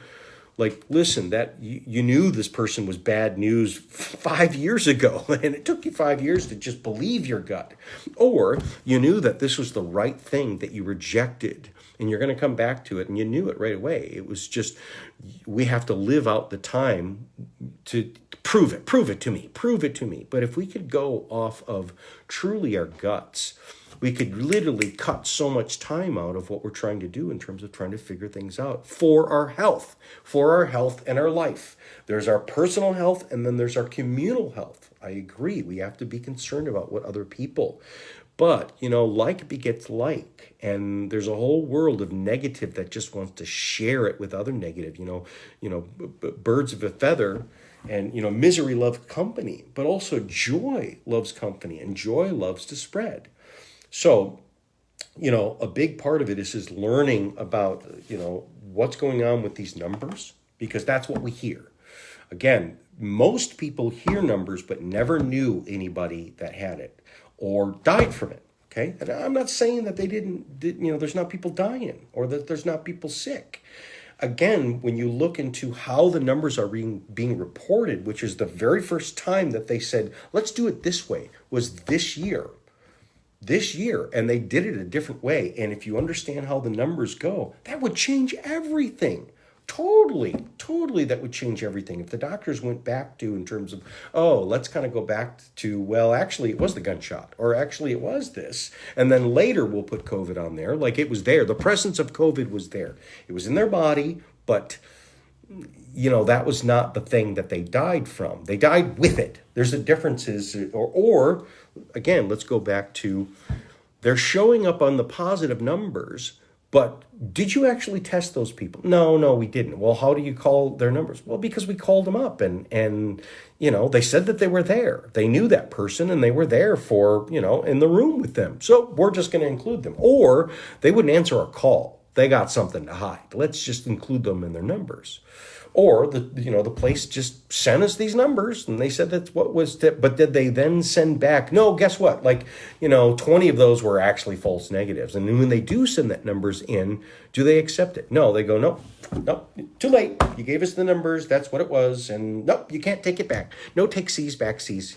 like, listen, that you knew this person was bad news 5 years ago, and it took you 5 years to just believe your gut. Or you knew that this was the right thing that you rejected, and you're going to come back to it, and you knew it right away. It was just, we have to live out the time to prove it to me. But if we could go off of truly our guts, we could literally cut so much time out of what we're trying to do in terms of trying to figure things out for our health and our life. There's our personal health, and then there's our communal health. I agree. We have to be concerned about what other people. But, like begets like, and there's a whole world of negative that just wants to share it with other negative, birds of a feather, and, misery loves company, but also joy loves company, and joy loves to spread. So, a big part of it is learning about, what's going on with these numbers, because that's what we hear. Again, most people hear numbers, but never knew anybody that had it or died from it, okay? And I'm not saying that they didn't, there's not people dying or that there's not people sick. Again, when you look into how the numbers are being reported, which is the very first time that they said, let's do it this way, was this year, and they did it a different way. And if you understand how the numbers go, that would change everything. Totally, that would change everything. If the doctors went back to, in terms of, let's kind of go back to, well, actually it was the gunshot, or actually it was this, and then later we'll put COVID on there. Like, it was there. The presence of COVID was there. It was in their body, but that was not the thing that they died from. They died with it. There's a difference, or again, let's go back to, they're showing up on the positive numbers, but did you actually test those people? No, we didn't. Well, how do you call their numbers? Well, because we called them up, and they said that they were there. They knew that person, and they were there for, in the room with them. So we're just going to include them. Or they wouldn't answer our call. They got something to hide. Let's just include them in their numbers. Or the place just sent us these numbers, and they said that's what was. But did they then send back? No, guess what? 20 of those were actually false negatives. And then when they do send that numbers in, do they accept it? No, they go, nope, too late. You gave us the numbers. That's what it was, and nope, you can't take it back. No takesies, backsies.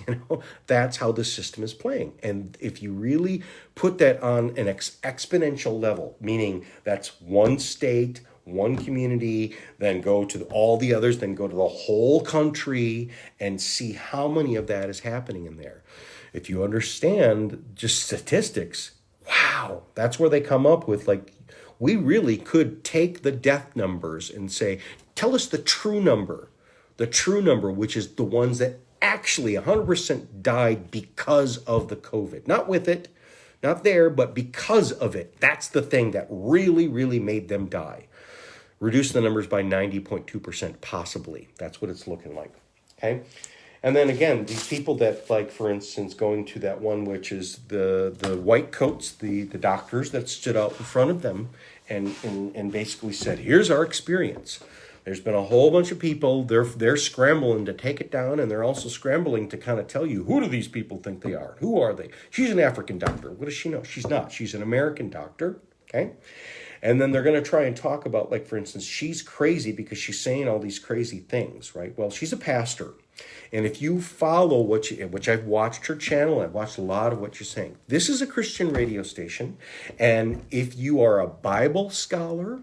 That's how the system is playing. And if you really put that on an exponential level, meaning that's one state, one community, then go to all the others, then go to the whole country, and see how many of that is happening in there. If you understand just statistics, wow, that's where they come up with, we really could take the death numbers and say, tell us the true number, which is the ones that actually 100% died because of the COVID, not with it, Not there, but because of it. That's the thing that really, really made them die. Reduce the numbers by 90.2%, possibly. That's what it's looking like. Okay? And then again, these people that, like, for instance, going to that one, which is the white coats, the doctors that stood out in front of them and basically said, here's our experience. There's been a whole bunch of people, they're scrambling to take it down, and they're also scrambling to kind of tell you, who do these people think they are? Who are they? She's an African doctor. What does she know? She's not. She's an American doctor, okay? And then they're going to try and talk about, like, for instance, she's crazy because she's saying all these crazy things, right? Well, she's a pastor. And if you follow which I've watched her channel, I've watched a lot of what you're saying. This is a Christian radio station. And if you are a Bible scholar,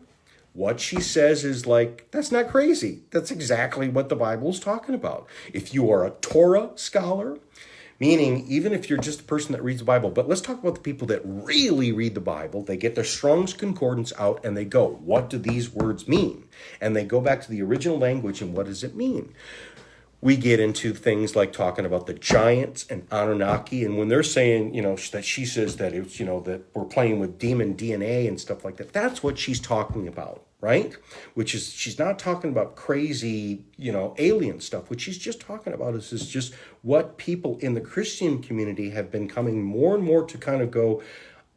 what she says is like, that's not crazy. That's exactly what the Bible is talking about. If you are a Torah scholar, meaning even if you're just a person that reads the Bible, but let's talk about the people that really read the Bible. They get their Strong's Concordance out and they go, what do these words mean? And they go back to the original language and what does it mean? We get into things like talking about the giants and Anunnaki. And when they're saying, that she says that it's, that we're playing with demon DNA and stuff like that, that's what she's talking about, right? Which is, she's not talking about crazy, alien stuff. What she's just talking about is just what people in the Christian community have been coming more and more to kind of go,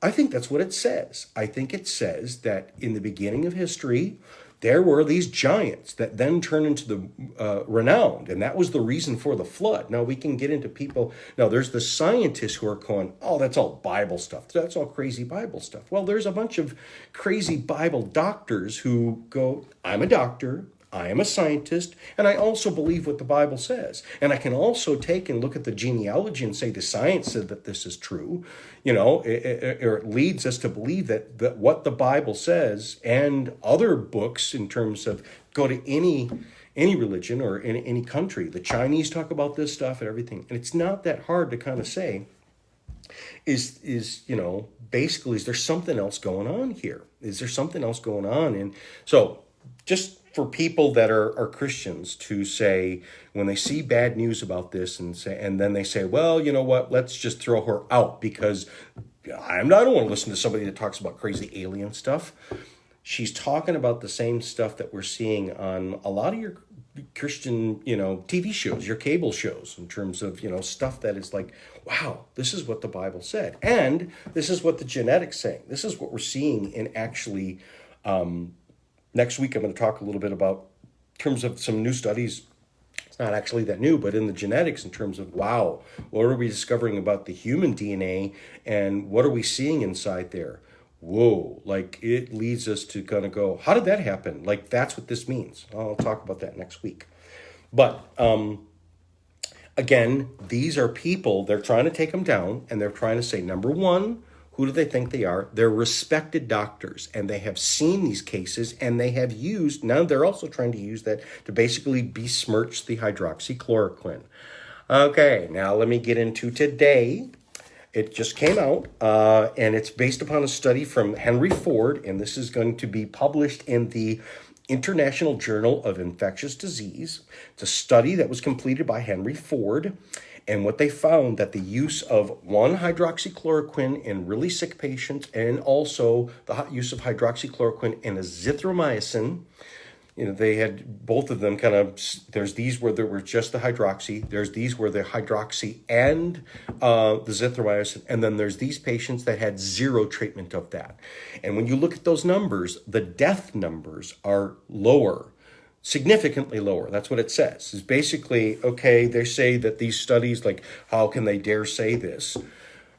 I think that's what it says. I think it says that in the beginning of history, there were these giants that then turned into the renowned, and that was the reason for the flood. Now, we can get into people. Now, there's the scientists who are going, oh, that's all Bible stuff. That's all crazy Bible stuff. Well, there's a bunch of crazy Bible doctors who go, I'm a doctor, I am a scientist, and I also believe what the Bible says. And I can also take and look at the genealogy and say the science said that this is true, or it leads us to believe that what the Bible says and other books in terms of go to any religion or in any country. The Chinese talk about this stuff and everything. And it's not that hard to kind of say, basically, is there something else going on here? Is there something else going on? And so just for people that are Christians to say, when they see bad news about this and then they say, well, you know what, let's just throw her out because I don't want to listen to somebody that talks about crazy alien stuff. She's talking about the same stuff that we're seeing on a lot of your Christian, TV shows, your cable shows, in terms of, stuff that is like, wow, this is what the Bible said. And this is what the genetics say. This is what we're seeing in actually, next week, I'm going to talk a little bit about in terms of some new studies. It's not actually that new, but in the genetics in terms of, wow, what are we discovering about the human DNA and what are we seeing inside there? Whoa, like it leads us to kind of go, how did that happen? Like, that's what this means. I'll talk about that next week. But again, these are people, they're trying to take them down and they're trying to say, number one, who do they think they are? They're respected doctors, and they have seen these cases, and they have used, now they're also trying to use that to basically besmirch the hydroxychloroquine. Okay, now let me get into today. It just came out, and it's based upon a study from Henry Ford, and this is going to be published in the International Journal of Infectious Disease. It's a study that was completed by Henry Ford. And what they found that the use of 1-hydroxychloroquine in really sick patients and also the use of hydroxychloroquine and azithromycin, they had both of them kind of, there's these where there were just the hydroxy, there's these where the hydroxy and the azithromycin, and then there's these patients that had zero treatment of that. And when you look at those numbers, the death numbers are lower. Significantly lower. That's what it says. It's basically, okay, they say that these studies, like, how can they dare say this?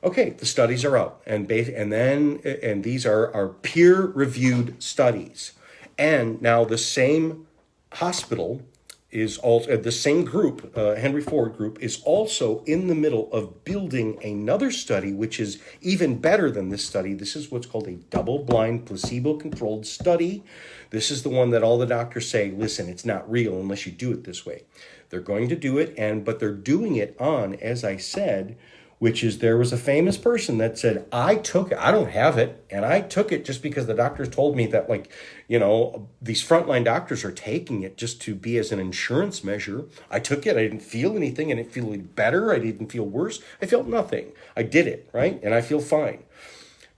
Okay, the studies are out. And these are peer-reviewed studies. And now the same hospital is also, the same group, Henry Ford Group, is also in the middle of building another study, which is even better than this study. This is what's called a double-blind, placebo-controlled study. This is the one that all the doctors say, listen, it's not real unless you do it this way. They're going to do it, but they're doing it on, as I said, which is there was a famous person that said, I took it, I don't have it, and I took it just because the doctors told me that, like, these frontline doctors are taking it just to be as an insurance measure. I took it, I didn't feel anything, I didn't feel any better, I didn't feel worse, I felt nothing. I did it, right? And I feel fine.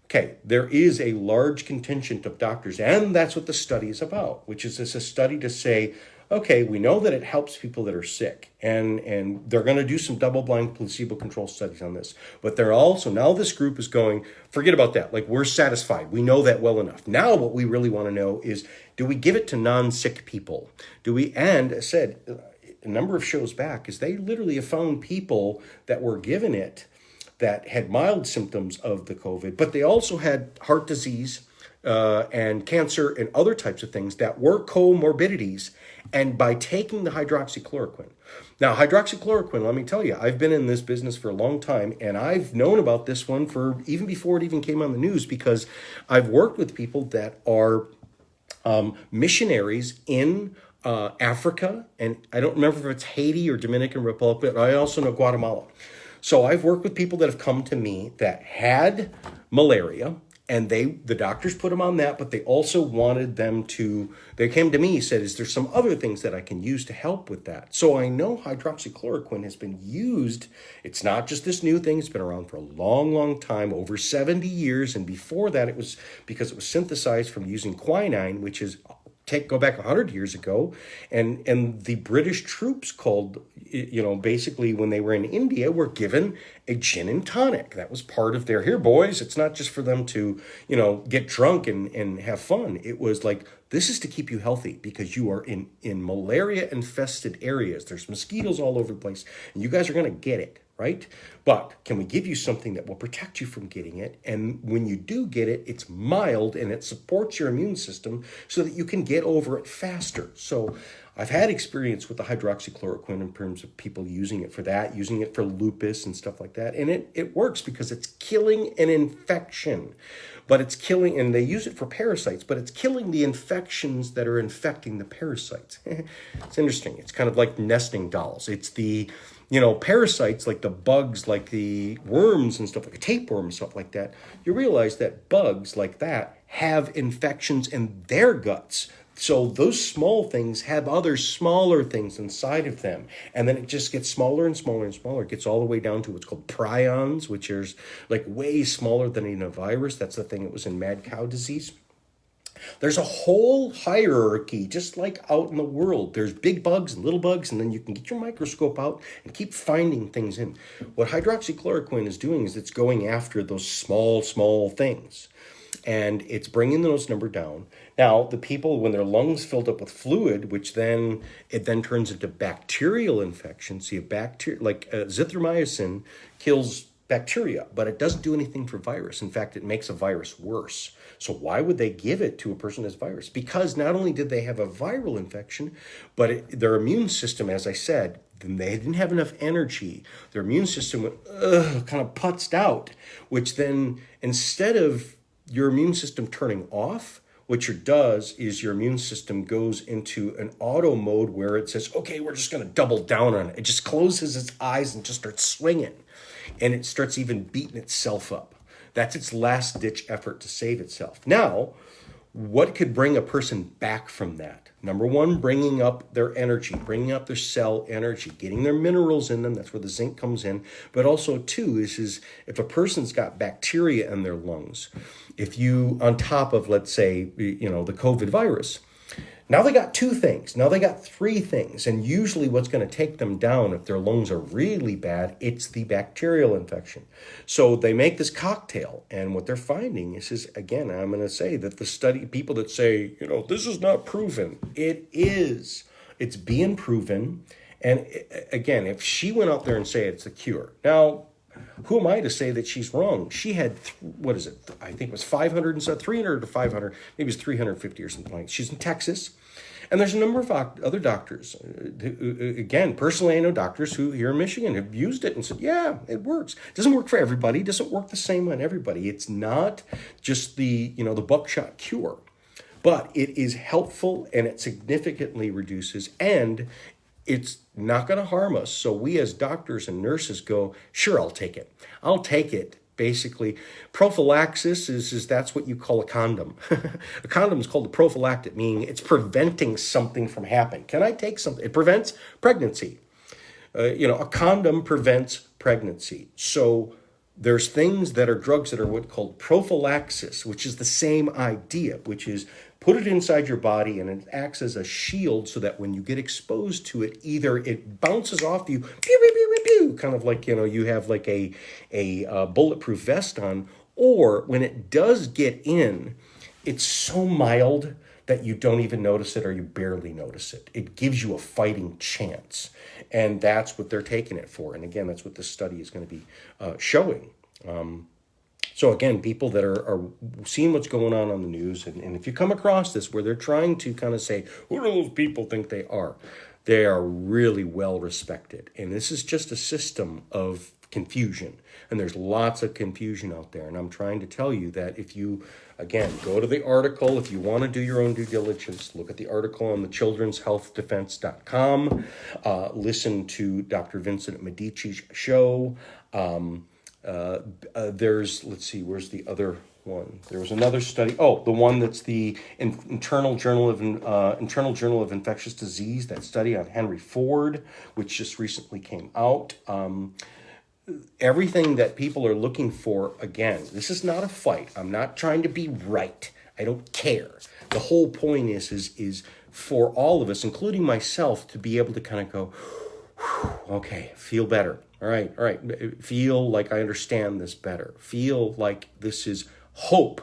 Okay, there is a large contingent of doctors, and that's what the study is about, which is a study to say, okay, we know that it helps people that are sick, and they're going to do some double-blind placebo-controlled studies on this. But they're also, now this group is going, forget about that. Like, we're satisfied. We know that well enough. Now what we really want to know is, do we give it to non-sick people? And I said, a number of shows back, is they literally have found people that were given it that had mild symptoms of the COVID, but they also had heart disease and cancer and other types of things that were co-morbidities, and by taking the hydroxychloroquine. Now, hydroxychloroquine, let me tell you, I've been in this business for a long time, and I've known about this one for even before it even came on the news, because I've worked with people that are missionaries in Africa, and I don't remember if it's Haiti or Dominican Republic, but I also know Guatemala. So I've worked with people that have come to me that had malaria, and the doctors put them on that, but they also wanted them to, they came to me and said, is there some other things that I can use to help with that? So I know hydroxychloroquine has been used. It's not just this new thing. It's been around for a long, long time, over 70 years. And before that, it was because it was synthesized from using quinine, which is go back 100 years ago, and the British troops basically when they were in India were given a gin and tonic. That was part of their, here boys, it's not just for them to, get drunk and have fun. It was like, this is to keep you healthy because you are in malaria infested areas. There's mosquitoes all over the place, and you guys are going to get it. Right? But can we give you something that will protect you from getting it? And when you do get it, it's mild and it supports your immune system so that you can get over it faster. So I've had experience with the hydroxychloroquine in terms of people using it for that, using it for lupus and stuff like that. And it works because it's killing an infection. But it's killing, and they use it for parasites, but it's killing the infections that are infecting the parasites. It's interesting. It's kind of like nesting dolls. It's the parasites, like the bugs, like the worms and stuff, like a tapeworm and stuff like that. You realize that bugs like that have infections in their guts. So those small things have other smaller things inside of them. And then it just gets smaller and smaller and smaller. It gets all the way down to what's called prions, which is like way smaller than in a virus. That's the thing that was in mad cow disease. There's a whole hierarchy, just like out in the world. There's big bugs and little bugs, and then you can get your microscope out and keep finding things in. What hydroxychloroquine is doing is it's going after those small, small things, and it's bringing those number down. Now, the people, when their lungs filled up with fluid, which then turns into bacterial infection. See, azithromycin kills bacteria, but it doesn't do anything for virus. In fact, it makes a virus worse. So why would they give it to a person as virus? Because not only did they have a viral infection, but their immune system, as I said, they didn't have enough energy. Their immune system went kind of putzed out, which then instead of your immune system turning off, what it does is your immune system goes into an auto mode where it says, okay, we're just going to double down on it. It just closes its eyes and just starts swinging. And it starts even beating itself up. That's its last-ditch effort to save itself. Now, what could bring a person back from that? Number one, bringing up their energy, bringing up their cell energy, getting their minerals in them. That's where the zinc comes in. But also, too, is if a person's got bacteria in their lungs, if you, on top of, let's say, the COVID virus, now they got two things. Now they got three things. And usually what's going to take them down if their lungs are really bad, it's the bacterial infection. So they make this cocktail. And what they're finding is again, I'm going to say that the study, people that say, this is not proven. It is. It's being proven. And again, if she went out there and say it's a cure. Now, who am I to say that she's wrong? She had, what is it? I think it was 500 and so 300 to 500, maybe it's 350 or something like that. She's in Texas. And there's a number of other doctors. Again, personally, I know doctors who here in Michigan have used it and said, yeah, it works. It doesn't work for everybody. It doesn't work the same on everybody. It's not just the buckshot cure. But it is helpful and it significantly reduces. And it's not going to harm us. So we as doctors and nurses go, sure, I'll take it. I'll take it. Basically, prophylaxis is that's what you call a condom. A condom is called a prophylactic, meaning it's preventing something from happening. Can I take something? It prevents pregnancy. A condom prevents pregnancy. So there's things that are drugs that are what called prophylaxis, which is the same idea, which is put it inside your body and it acts as a shield so that when you get exposed to it, either it bounces off you, pew, pew, pew, pew, pew, kind of like, you have like a bulletproof vest on, or when it does get in, it's so mild that you don't even notice it or you barely notice it. It gives you a fighting chance. And that's what they're taking it for. And again, that's what this study is going to be showing. So again, people that are seeing what's going on the news, and if you come across this where they're trying to kind of say, who do those people think they are? They are really well respected. And this is just a system of confusion. And there's lots of confusion out there. And I'm trying to tell you that if you, again, go to the article, if you want to do your own due diligence, look at the article on the children'shealthdefense.com, listen to Dr. Vincent Medici's show. Let's see, where's the other one? There was another study. Oh, the one that's the Internal Journal of Infectious Disease, that study on Henry Ford, which just recently came out. Everything that people are looking for, again, this is not a fight. I'm not trying to be right. I don't care. The whole point is for all of us, including myself, to be able to kind of go, okay, feel better. All right. Feel like I understand this better. Feel like this is hope,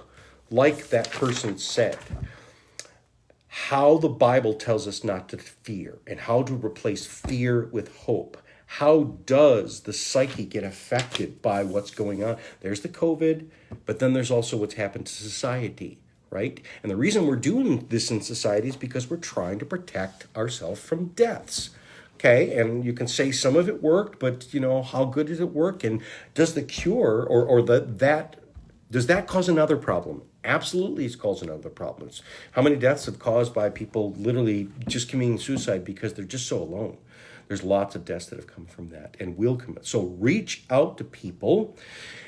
like that person said. How the Bible tells us not to fear and how to replace fear with hope. How does the psyche get affected by what's going on? There's the COVID, but then there's also what's happened to society, right? And the reason we're doing this in society is because we're trying to protect ourselves from deaths. Okay, and you can say some of it worked, but how good does it work? And does the cure does that cause another problem? Absolutely, it's caused another problem. How many deaths have caused by people literally just committing suicide because they're just so alone? There's lots of deaths that have come from that and will come. So reach out to people.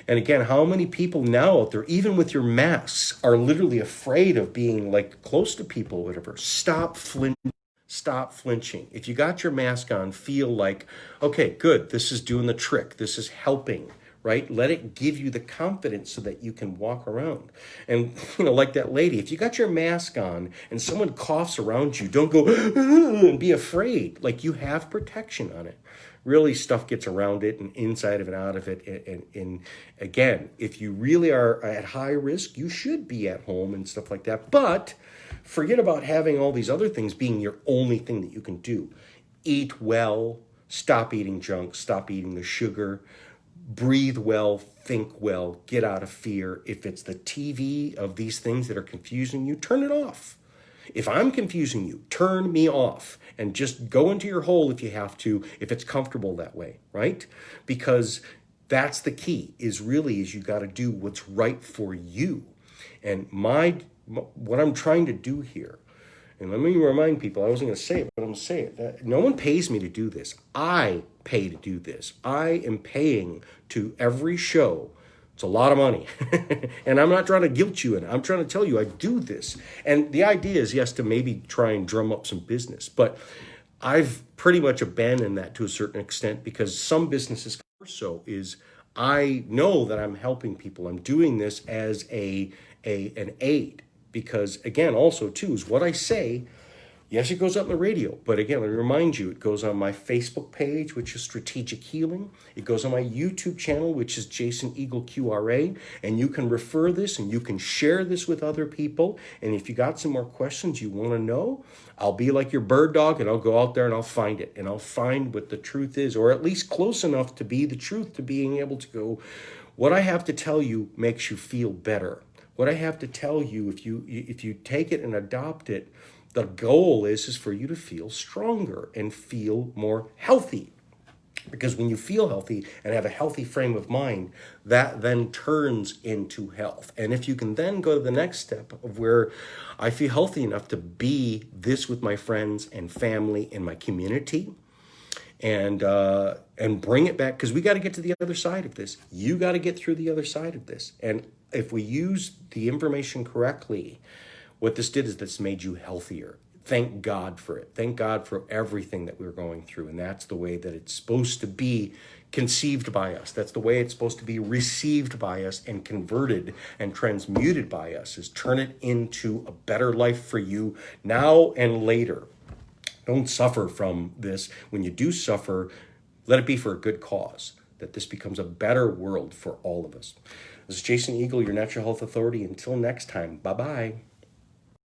And again, how many people now out there, even with your masks, are literally afraid of being like close to people or whatever? Stop flinching. Stop flinching. If you got your mask on, feel like, okay, good, this is doing the trick. This is helping, right? Let it give you the confidence so that you can walk around. And, like that lady, if you got your mask on and someone coughs around you, don't go and be afraid. Like, you have protection on it. Really, stuff gets around it and inside of it, out of it. And again, if you really are at high risk, you should be at home and stuff like that. But forget about having all these other things being your only thing that you can do. Eat well, stop eating junk, stop eating the sugar, breathe well, think well, get out of fear. If it's the TV of these things that are confusing you, turn it off. If I'm confusing you, turn me off and just go into your hole if you have to, if it's comfortable that way, right? Because that's the key, is you got to do what's right for you. And what I'm trying to do here, and let me remind people, I wasn't going to say it, but I'm going to say it, that no one pays me to do this. I pay to do this. I am paying to every show. It's a lot of money. And I'm not trying to guilt you in it. I'm trying to tell you I do this. And the idea is, yes, to maybe try and drum up some business. But I've pretty much abandoned that to a certain extent, because some businesses so is I know that I'm helping people. I'm doing this as an aid. Because again, also too, is what I say, yes, it goes up on the radio, but again, let me remind you, it goes on my Facebook page, which is Strategic Healing. It goes on my YouTube channel, which is Jason Eagle QRA, and you can refer this and you can share this with other people. And if you got some more questions you want to know, I'll be like your bird dog and I'll go out there and I'll find it and I'll find what the truth is, or at least close enough to be the truth, to being able to go, what I have to tell you makes you feel better. What I have to tell you, if you take it and adopt it, the goal is for you to feel stronger and feel more healthy. Because when you feel healthy and have a healthy frame of mind, that then turns into health. And if you can then go to the next step of where I feel healthy enough to be this with my friends and family and my community, and bring it back, because we got to get to the other side of this. You got to get through the other side of this. And if we use the information correctly, what this did is this made you healthier. Thank God for it. Thank God for everything that we're going through. And that's the way that it's supposed to be conceived by us. That's the way it's supposed to be received by us and converted and transmuted by us, is turn it into a better life for you now and later. Don't suffer from this. When you do suffer, let it be for a good cause, that this becomes a better world for all of us. This is Jason Eagle, your Natural Health Authority. Until next time, bye-bye.